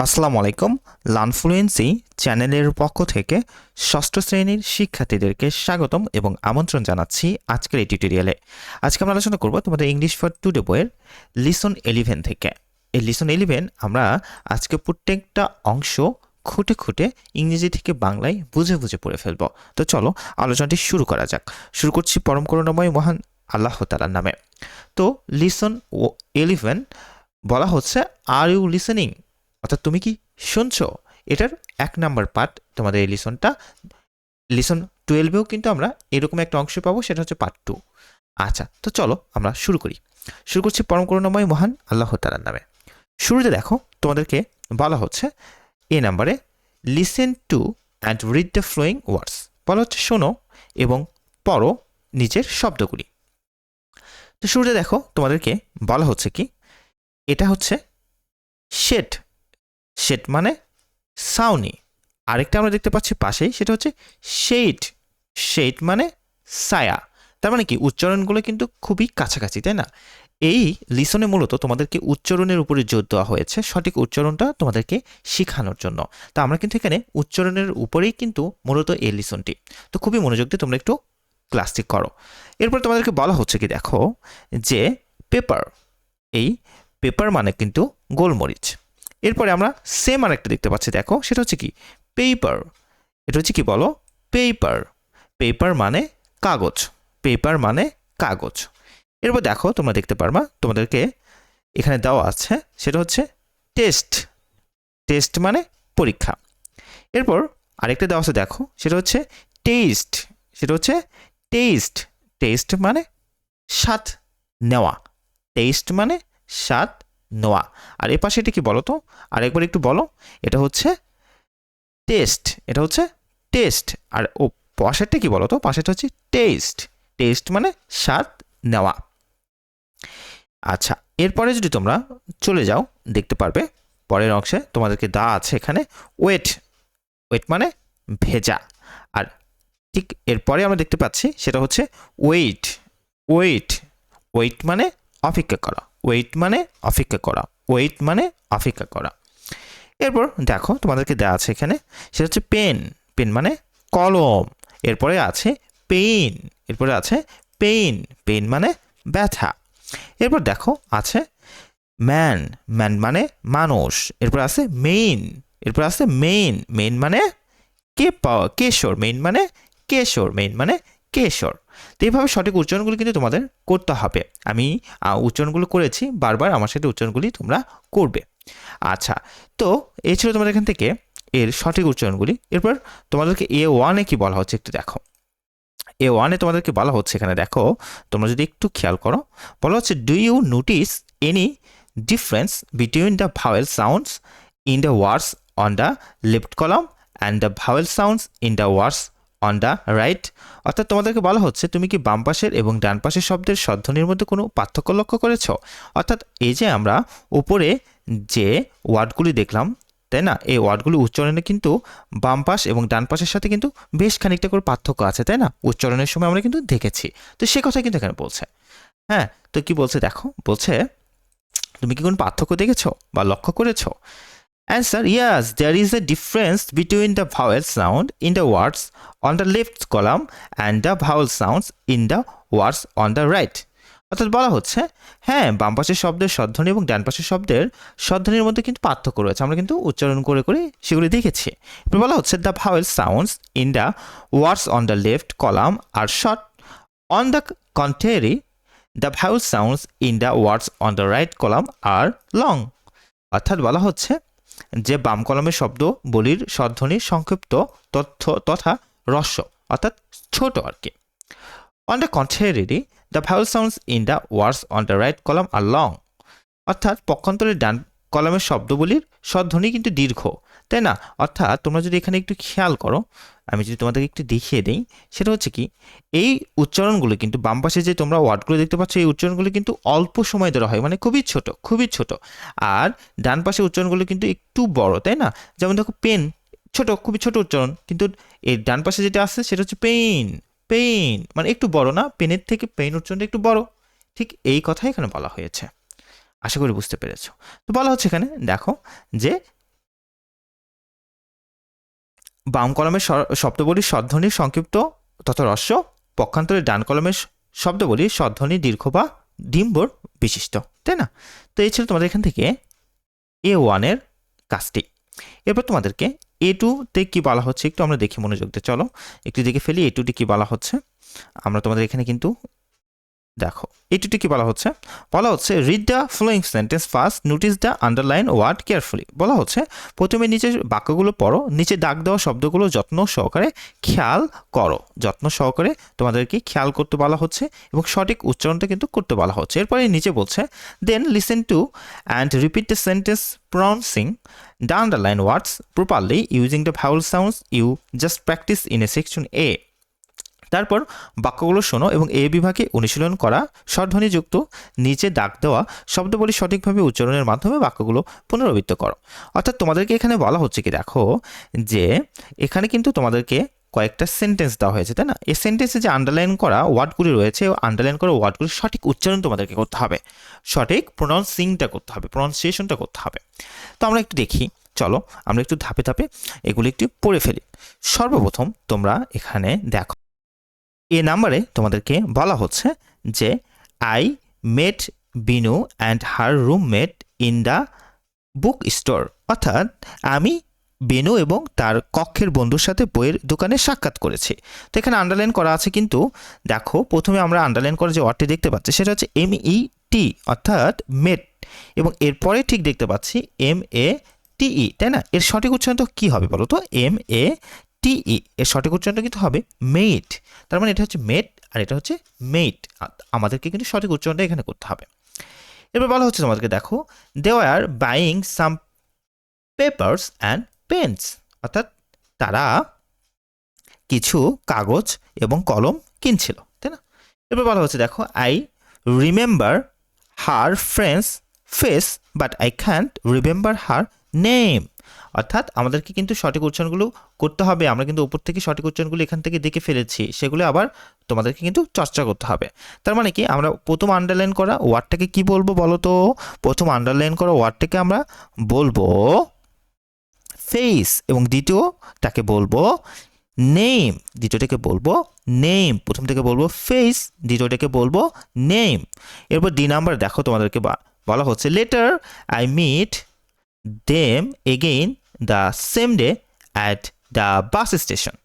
আসসালামু আলাইকুম। লার্নফ্লুয়েন্সি চ্যানেলের পক্ষ থেকে ষষ্ঠ শ্রেণীর শিক্ষার্থীদেরকে স্বাগতম এবং আমন্ত্রণ জানাচ্ছি আজকের এই টিউটোরিয়ালে। আজকে আমরা আলোচনা করব তোমাদের ইংলিশ ফর টুডে বইয়ের লিসন 11 থেকে। এই লিসন 11 আমরা আজকে প্রত্যেকটা অংশ খুঁটে খুঁটে ইংরেজি থেকে বাংলায় বুঝে বুঝে পড়ে ফেলব। তো চলো আলোচনাটি শুরু করা যাক। শুরু করছি পরম করুণাময় মহান আল্লাহ তাআলার নামে। তো লিসন 11 বলা হচ্ছে আর ইউ লিসেনিং, অর্থাৎ তুমি কি শুনছো। এটার 1 নাম্বার পার্ট তোমাদের এই লিসনটা। লিসন 12-এও কিন্তু আমরা এরকম একটা অংশ পাবো, সেটা হচ্ছে পার্ট 2। আচ্ছা, তো চলো আমরা শুরু করছি পরম করুণাময় মহান আল্লাহ তাআলার নামে। শুরুতে দেখো তোমাদেরকে বলা হচ্ছে এ নাম্বারে listen to and read the following words, বলা হচ্ছে শোনো এবং পড়ো নিচের শব্দগুলি। তো শুরুতে দেখো তোমাদেরকে বলা হচ্ছে কি, এটা হচ্ছে শেড। শেড মানে সাউনি। আরেকটা আমরা দেখতে পাচ্ছি পাশেই, সেটা হচ্ছে শেড। শেড মানে ছায়া। তার মানে কি উচ্চারণগুলো কিন্তু খুবই কাছাকাছি, তাই না? এই লিসনে মূলত তোমাদেরকে উচ্চারণের উপরে জোর দেওয়া হয়েছে, সঠিক উচ্চারণটা তোমাদেরকে শেখানোর জন্য। তা আমরা কিন্তু এখানে উচ্চারণের উপরেই কিন্তু মূলত এই লিসনটি। তো খুবই মনোযোগ দিয়ে তোমরা একটু ক্লাসটি করো। এরপর তোমাদেরকে বলা হচ্ছে কি, দেখো যে পেপার, এই পেপার মানে কিন্তু গোলমরিচ। এরপরে আমরা সেম আরেকটা দেখতে পাচ্ছি, দেখো সেটা হচ্ছে কি পেপার। এটা হচ্ছে কি বলো, পেপার। পেপার মানে কাগজ। পেপার মানে কাগজ। এরপর দেখো তোমরা দেখতে পারবা তোমাদেরকে এখানে দেওয়া আছে, সেটা হচ্ছে টেস্ট। টেস্ট মানে পরীক্ষা। এরপর আরেকটা দেওয়া আছে, দেখো সেটা হচ্ছে টেস্ট। সেটা হচ্ছে টেস্ট। টেস্ট মানে স্বাদ নেওয়া। টেস্ট মানে স্বাদ নেওয়া। আর এ পাশে এটা কি বলো তো, আরেকবার একটু বলো। এটা হচ্ছে টেস্ট। এটা হচ্ছে টেস্ট। আর ও পাশেরটা কি বলো তো, পাশেরটা হচ্ছে টেস্ট। টেস্ট মানে স্বাদ নেওয়া। আচ্ছা, এরপরে যদি তোমরা চলে যাও দেখতে পারবে পরের অংশে তোমাদেরকে দেওয়া আছে এখানে ওয়েট। ওয়েট মানে ভেজা। আর ঠিক এরপরে আমরা দেখতে পাচ্ছি সেটা হচ্ছে ওয়েট। ওয়েট। ওয়েট মানে অপেক্ষা করা। ওয়েট মানে অপেক্ষা করা। ওয়েট মানে অপেক্ষা করা। এরপর দেখো তোমাদেরকে দেওয়া আছে এখানে, সেটা হচ্ছে পেন। পেন মানে কলম। এরপরে আছে পেইন। এরপরে আছে পেইন। পেইন মানে ব্যথা। এরপর দেখো আছে ম্যান। ম্যান মানে মানুষ। এরপর আছে মেইন। এরপর আছে মেইন। মেইন মানে কেশর। মেইন মানে কেশর। মেইন মানে কেশর। তো এইভাবে সঠিক উচ্চারণগুলো কিন্তু তোমাদের করতে হবে। আমি উচ্চারণগুলো করেছি, বারবার আমার সাথে উচ্চারণগুলি তোমরা করবে। আচ্ছা, তো এই ছিল তোমাদের এখান থেকে এর সঠিক উচ্চারণগুলি। এরপর তোমাদেরকে A1-এ কি বলা হচ্ছে একটু দেখো। A1-এ তোমাদেরকে বলা হচ্ছে এখানে, দেখো তোমরা যদি একটু খেয়াল করো, বলা হচ্ছে do you notice any difference between the vowel sounds in the words on the left column and the vowel sounds in the words on the right. অর্থাৎ তোমাদেরকে বলা হচ্ছে তুমি কি বাম পাশের এবং ডান পাশের শব্দের স্বরধ্বনির মধ্যে কোনো পার্থক্য লক্ষ্য করেছো। অর্থাৎ এই যে আমরা উপরে যে ওয়ার্ডগুলি দেখলাম, তাই না, এই ওয়ার্ডগুলি উচ্চারণে কিন্তু বাম পাশ এবং ডান পাশের সাথে কিন্তু বেশ খানিকটা করে পার্থক্য আছে, তাই না? উচ্চারণের সময় আমরা কিন্তু দেখেছি। তো সে কথা কিন্তু এখানে বলছে। হ্যাঁ, তো কি বলছে দেখো, বলছে তুমি কি কোনো পার্থক্য দেখেছো বা লক্ষ্য করেছো? Answer, yes there is a difference between the vowel sound in the words on the left column and the vowel sounds in the words on the right. অর্থাৎ বলা হচ্ছে হ্যাঁ, বাম পাশের শব্দের স্বরধ্বনি এবং ডান পাশের শব্দের স্বরধ্বনির মধ্যে কিন্তু পার্থক্য রয়েছে, আমরা কিন্তু উচ্চারণ করে করে সেগুলি দেখেছি। এরপর বলা হচ্ছে the vowel sounds in the words on the left column are short, on the contrary the vowel sounds in the words on the right column are long. অর্থাৎ বলা হচ্ছে যে বাম কলমের শব্দ বলির স্বরধ্বনির সংক্ষিপ্ত তথ্য তথা হ্রস্ব, অর্থাৎ ছোট আর কি। On the contrary, the vowel sounds in the words on the right column are long. অর্থাৎ পক্ষান্তরের ডান কলামের শব্দগুলির স্বরধ্বনি কিন্তু দীর্ঘ, তাই না? অর্থাৎ তোমরা যদি এখানে একটু খেয়াল করো, আমি যদি তোমাদেরকে একটু দেখিয়ে দিই, সেটা হচ্ছে কি এই উচ্চারণগুলো কিন্তু বাম পাশে যে তোমরা ওয়ার্ডগুলো দেখতে পাচ্ছ, এই উচ্চারণগুলো কিন্তু অল্প সময় ধরে হয়, মানে খুবই ছোট, খুবই ছোট। আর ডান পাশে উচ্চারণগুলো কিন্তু একটু বড়, তাই না? যেমন দেখো পেন, ছোট, খুবই ছোট উচ্চারণ, কিন্তু এই ডান পাশে যেটা আছে সেটা হচ্ছে পেইন। পেইন মানে একটু বড় না, পেনের থেকে পেইন উচ্চারণটা একটু বড়। ঠিক এই কথাই এখানে বলা হয়েছে। আশা করি বুঝতে পেরেছো। তো বলা হচ্ছে এখানে দেখো যে বাম কলমের শব্দবলীর স্বরধ্বনির সংক্ষিপ্ত তথা হ্রস্ব, পক্ষান্তরে ডান কলমের শব্দবলীর স্বরধ্বনি দীর্ঘ বা ডিম্বর বিশিষ্ট, তাই না? তো এই ছিল তোমাদের এখান থেকে A1 এর কাজটি। এরপর তোমাদেরকে A2-তে কি বলা হচ্ছে একটু আমরা দেখি মনোযোগ দিয়ে, চলো একটু দেখে ফেলি A2-তে কি বলা হচ্ছে। আমরা তোমাদের এখানে কিন্তু দেখো A2-তে কি বলা হচ্ছে read the following sentence first, notice the underline word carefully. বলা হচ্ছে প্রথমে নিচের বাক্যগুলো পড়ো, নিচে দাগ দেওয়া শব্দগুলো যত্ন সহকারে খেয়াল করো। যত্ন সহকারে তোমাদেরকে খেয়াল করতে বলা হচ্ছে এবং সঠিক উচ্চারণটা কিন্তু করতে বলা হচ্ছে। এরপরে নিচে বলছে then listen to and repeat the sentence pronouncing the underline words properly using the vowel sounds you just practice in a section A. তারপর বাক্যগুলো শোনো এবং এ বিভাগে অনুশীলন করা স্বরধ্বনিযুক্ত নিচে দাগ দেওয়া শব্দবলী সঠিকভাবে উচ্চারণের মাধ্যমে বাক্যগুলো পুনরাবৃত্ত করো। অর্থাৎ তোমাদেরকে এখানে বলা হচ্ছে কি, দেখো যে এখানে কিন্তু তোমাদেরকে কয়েকটা সেন্টেন্স দেওয়া হয়েছে, তাই না? এই সেন্টেন্সে যে আন্ডারলাইন করা ওয়ার্ডগুলি রয়েছে, আন্ডারলাইন করা ওয়ার্ডগুলির সঠিক উচ্চারণ তোমাদেরকে করতে হবে, সঠিক প্রনাউন্সিংটা করতে হবে, প্রনাউন্সিয়েশনটা করতে হবে। তো আমরা একটু দেখি, চলো আমরা একটু ধাপে ধাপে এগুলি একটু পড়ে ফেলি। সর্বপ্রথম তোমরা এখানে দেখো এ নাম্বারে তোমাদেরকে বলা হচ্ছে যে I met Binu and her roommate in the book store. অর্থাৎ আমি বেনু এবং তার কক্ষের বন্ধুর সাথে বইয়ের দোকানে সাক্ষাৎ করেছি। তো এখানে আন্ডারলাইন করা আছে, কিন্তু দেখো প্রথমে আমরা আন্ডারলাইন করে যে ওয়ার্ডটি দেখতে পাচ্ছি সেটা হচ্ছে MET অর্থাৎ মেট, এবং এরপরে ঠিক দেখতে পাচ্ছি MATE, তাই না? এর সঠিক উচ্চারণ তো কী হবে বলো তো? MATE, এর সঠিক উচ্চারণটা কিন্তু হবে মেট। তার মানে এটা হচ্ছে মেট আর এটা হচ্ছে মেট। আমাদেরকে কিন্তু সঠিক উচ্চারণটা এখানে করতে হবে। এবার বলা হচ্ছে তোমাদেরকে দেখো they are buying some papers and pens, অর্থাৎ তারা কিছু কাগজ এবং কলম কিনছিল, তাই না? এবার বলা হচ্ছে দেখো I remember her friends face but I can't remember her name. অর্থাৎ আমাদেরকে কিন্তু সঠিক উচ্চারণগুলো করতে হবে। আমরা কিন্তু উপর থেকে সঠিক উচ্চারণগুলো এখান থেকে দেখে ফেলেছি, সেগুলো আবার তোমাদেরকে কিন্তু চর্চা করতে হবে। তার মানে কি, আমরা প্রথম আন্ডারলাইন করা ওয়ার্ডটাকে কি বলবো বলো তো? প্রথম আন্ডারলাইন করা ওয়ার্ডটাকে আমরা বলবো ফেস এবং দ্বিতীয়টাকে বলবো নেম। দ্বিতীয়টাকে বলবো নেম, প্রথম থেকে বলবো ফেস, দ্বিতীয়টাকে বলবো নেম। এরপর ডি নাম্বার দেখো তোমাদেরকে বলা হচ্ছে later I meet them again the same day at the bus station.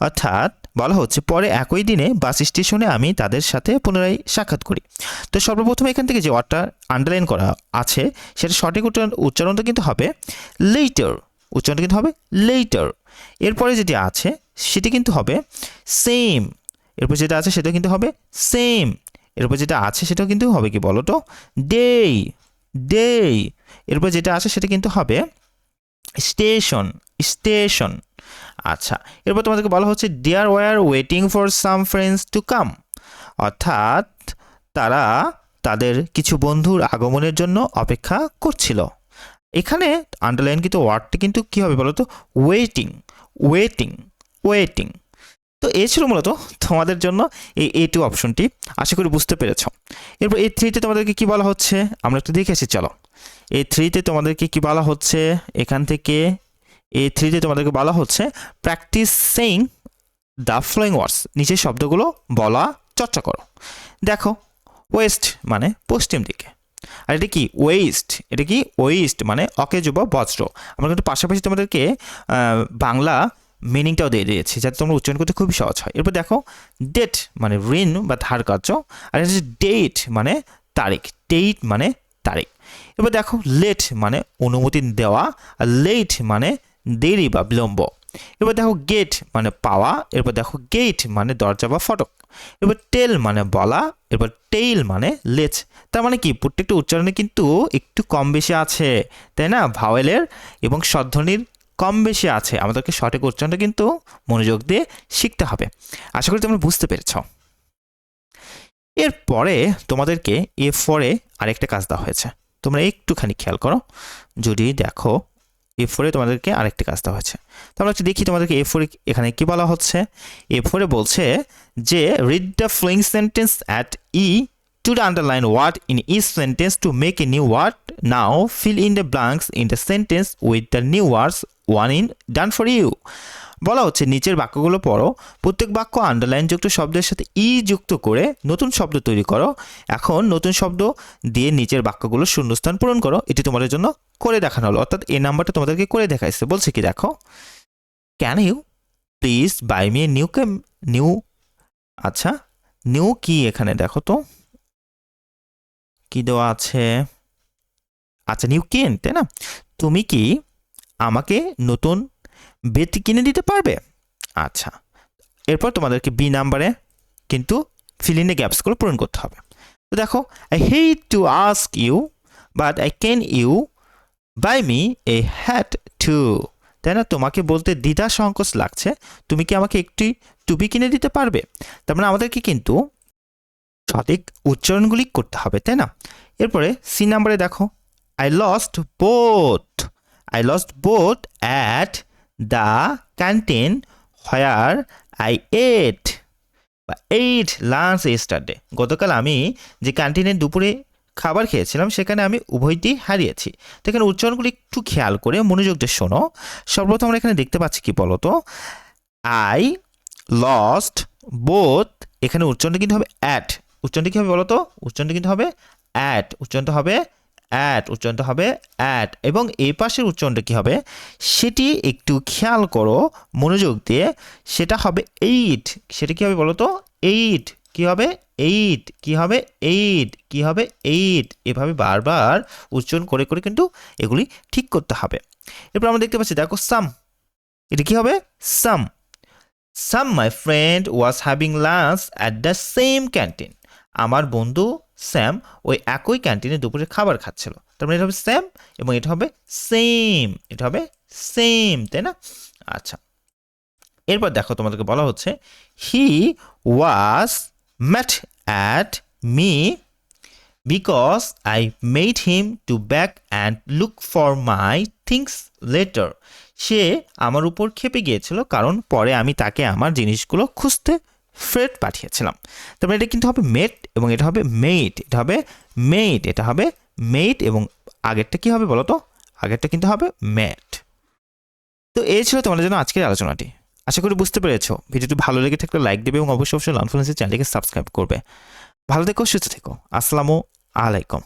অর্থাৎ বলা হচ্ছে পরে একই দিনে বাস স্টেশনে আমি তাদের সাথে পুনরায় সাক্ষাৎ করি। তো সর্বপ্রথম এখান থেকে যে ওয়ার্ডটা আন্ডারলাইন করা আছে সেটা সঠিক উচ্চারণটা কিন্তু হবে লেটার, উচ্চারণটা কিন্তু হবে লেটার। এরপরে যেটি আছে সেটি কিন্তু হবে সেম, এরপর যেটা আছে সেটা কিন্তু হবে সেম, এরপর যেটা আছে সেটাও কিন্তু হবে কি বলো তো? Day, day. এরপর যেটা আছে সেটা কিন্তু হবে স্টেশন, স্টেশন। আচ্ছা, এরপর তোমাদেরকে বলা হচ্ছে there were waiting for some friends to come. অর্থাৎ তারা তাদের কিছু বন্ধুর আগমনের জন্য অপেক্ষা করছিল। এখানে আন্ডারলাইন কিন্তু ওয়ার্ডটি কিন্তু কী হবে বলো তো? Waiting, waiting, waiting. তো এই ছিল মূলত তোমাদের জন্য এই A2 অপশনটি, আশা করি বুঝতে পেরেছ। এরপর A3-তে তোমাদেরকে কি বলা হচ্ছে আমরা একটু দেখে আসি, চলো। A3-তে তোমাদেরকে কি বলা হচ্ছে, এখান থেকে A3-তে তোমাদেরকে বলা হচ্ছে practice saying the following words. নিচের শব্দগুলো বলা চর্চা করো। দেখো ওয়েস্ট মানে পশ্চিম দিকে, আর এটা কি ওয়েস্ট, এটা কি ওয়েস্ট মানে অকেজো বা বজ্র। আমরা কিন্তু পাশাপাশি তোমাদেরকে বাংলা মিনিংটাও দিয়ে দিয়েছি যাতে তোমরা উচ্চারণ করতে খুবই সহজ হয়। এরপর দেখো ডেট মানে ঋণ বা ধার কার্য, আর এটা হচ্ছে ডেট মানে তারিখ, ডেট মানে তারিখ। এবার দেখো লেট মানে অনুমতি দেওয়া, আর লেট মানে দেরি বা বিলম্ব। এবার দেখো গেট মানে পাওয়া, এরপর দেখো গেট মানে দরজা বা ফটক। এবার টেল মানে বলা, এরপর টেইল মানে লেজ। তার মানে কি প্রত্যেকটা উচ্চারণে কিন্তু একটু কম বেশি আছে, তাই না? ভাওয়েলের এবং স্বরধ্বনির কম বেশি আছে, আমাদেরকে সঠিক উচ্চারণটা কিন্তু মনোযোগ দিয়ে শিখতে হবে। আশা করি তোমরা বুঝতে পেরেছ। এরপরে তোমাদেরকে A4-এ আরেকটা কাজ দেওয়া হয়েছে, তোমরা একটুখানি খেয়াল করো। যদি দেখো A4-এ তোমাদেরকে আরেকটা কাজ দেওয়া হয়েছে, তো আমরা একটু দেখি তোমাদেরকে A4-এ এখানে কি বলা হচ্ছে। A4-এ বলছে যে read the following sentence at E to the underline word in each sentence to make a new word. Now fill in the blanks in the sentence with the new words one in done for you. বলা হচ্ছে নিচের বাক্যগুলো পড়ো, প্রত্যেক বাক্য underline যুক্ত শব্দের সাথে ই যুক্ত করে নতুন শব্দ তৈরি করো। এখন নতুন শব্দ দিয়ে নিচের বাক্যগুলো শূন্যস্থান পূরণ করো। এটি তোমাদের জন্য করে দেখানো হলো, অর্থাৎ এই নাম্বারটা তোমাদেরকে করে দেখাইছে। বলছে কি দেখো, can you please buy me new, আচ্ছা নিউ কি এখানে দেখো তো কি দেওয়া আছে, আচ্ছা নিউ কেন, তাই না? তুমি কি আমাকে নতুন বেড কিনে দিতে পারবে? আচ্ছা, এরপর তোমাদেরকে বি নাম্বারে কিন্তু ফিল ইন দ্য গ্যাপসগুলো পূরণ করতে হবে। তো দেখো, I hate to ask you but I can you buy me a hat too, তাই না? তোমাকে বলতে দ্বিধা সংকোচ লাগছে, তুমি কি আমাকে একটি টুপি কিনে দিতে পারবে? তার মানে আমাদেরকে কিন্তু সঠিক উচ্চারণগুলি করতে হবে, তাই না? এরপরে সি নাম্বারে দেখো, I lost both at the canteen where I eight lunch ইস্টারডে। গতকাল আমি যে ক্যান্টিনে দুপুরে খাবার খেয়েছিলাম সেখানে আমি উভয়টি হারিয়েছি। তো এখানে উচ্চারণগুলি একটু খেয়াল করে মনোযোগ দিয়ে শোনো। সর্বপ্রথম আমরা এখানে দেখতে পাচ্ছি কি বলো তো, আই লস্ট বোথ, এখানে উচ্চারণটা কিন্তু হবে অ্যাট। উচ্চারণটা কী হবে বলো তো? উচ্চারণটা কিন্তু হবে অ্যাট, উচ্চারণটা হবে অ্যাট, এবং এই পাশের উচ্চারণটা কী হবে সেটি একটু খেয়াল করো মনোযোগ দিয়ে, সেটা হবে এইট। সেটা কী হবে বলো তো? এইট। কী হবে? এইট। এভাবে বারবার উচ্চারণ করে করে কিন্তু এগুলি ঠিক করতে হবে। এরপর আমরা দেখতে পাচ্ছি দেখো সাম, এটা কী হবে? Sam my friend was having lunch at the same canteen. আমার বন্ধু স্যাম ওই একই ক্যান্টিনে দুপুরে খাবার খাচ্ছিল। তার মানে এটা হবে স্যাম এবং এটা হবে সেম, তাই না? আচ্ছা, এরপর দেখো তোমাদেরকে বলা হচ্ছে he was mad at me because I made him to back and look for my things later. সে আমার উপর ক্ষেপে গিয়েছিল কারণ পরে আমি তাকে আমার জিনিসগুলো খুঁজতে ফেরত পাঠিয়েছিলাম। তারপরে এটা কিন্তু হবে মেট এবং এটা হবে মেট, এবং আগেরটা কি হবে বলো তো? আগেরটা কিন্তু হবে মেট। তো এই ছিল তোমাদের জন্য আজকের আলোচনাটি। আশা করি বুঝতে পেরেছো। ভিডিওটি ভালো লেগে থাকলে লাইক দেবে এবং অবশ্যই লার্ন ফ্লুয়েন্সি চ্যানেলটিকে সাবস্ক্রাইব করবে। ভালো থেকো, সুস্থ থেকো। আসসালামু আলাইকুম।